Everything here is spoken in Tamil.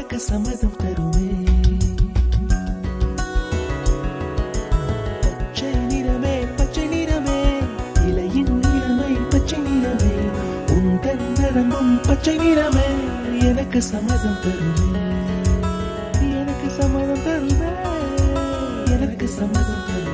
எனக்கு சம்மதம் தருமே. பச்சை நிறமே பச்சை நிறமே, இலையின் நிறமை பச்சை நிறமே, உந்தன் நரம்பும் பச்சை நிறமே, எனக்கு சம்மதம் தருமே, எனக்கு சம்மதம் தருமே, எனக்கு சம்மதம் தருமே.